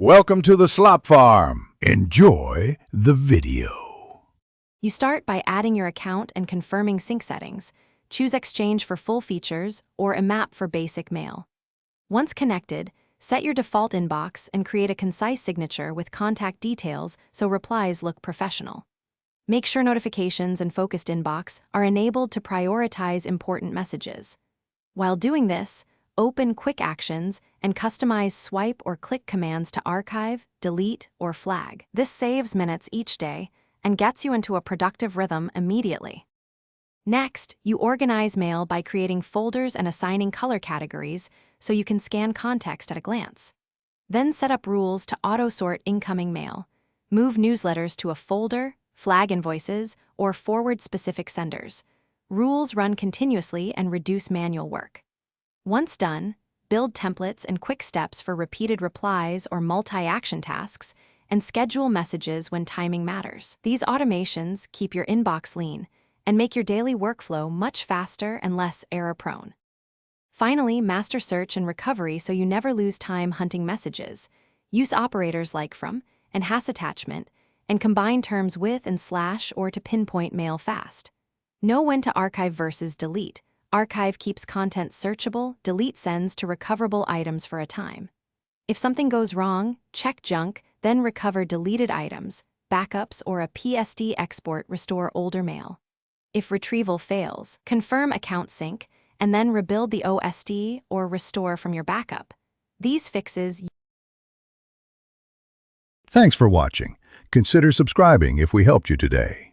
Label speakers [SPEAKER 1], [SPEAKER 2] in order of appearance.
[SPEAKER 1] Welcome to the Slop Farm. Enjoy the video.
[SPEAKER 2] You start by adding your account and confirming sync settings. Choose Exchange for full features or IMAP for basic mail. Once connected, set your default inbox and create a concise signature with contact details so replies look professional. Make sure notifications and focused inbox are enabled to prioritize important messages. While doing this, open Quick Actions and customize swipe or click commands to archive, delete, or flag. This saves minutes each day and gets you into a productive rhythm immediately. Next, you organize mail by creating folders and assigning color categories so you can scan context at a glance. Then set up rules to auto-sort incoming mail. Move newsletters to a folder, flag invoices, or forward specific senders. Rules run continuously and reduce manual work. Once done, build templates and quick steps for repeated replies or multi-action tasks, and schedule messages when timing matters. These automations keep your inbox lean and make your daily workflow much faster and less error-prone. Finally, master search and recovery so you never lose time hunting messages. Use operators like from and has attachment, and combine terms with and slash or to pinpoint mail fast. Know when to archive versus delete. Archive keeps content searchable, delete sends to recoverable items for a time. If something goes wrong, check junk, then recover deleted items. Backups or a PSD export restore older mail. If retrieval fails, confirm account sync, and then rebuild the OSD or restore from your backup. These fixes.
[SPEAKER 1] Thanks for watching. Consider subscribing if we helped you today.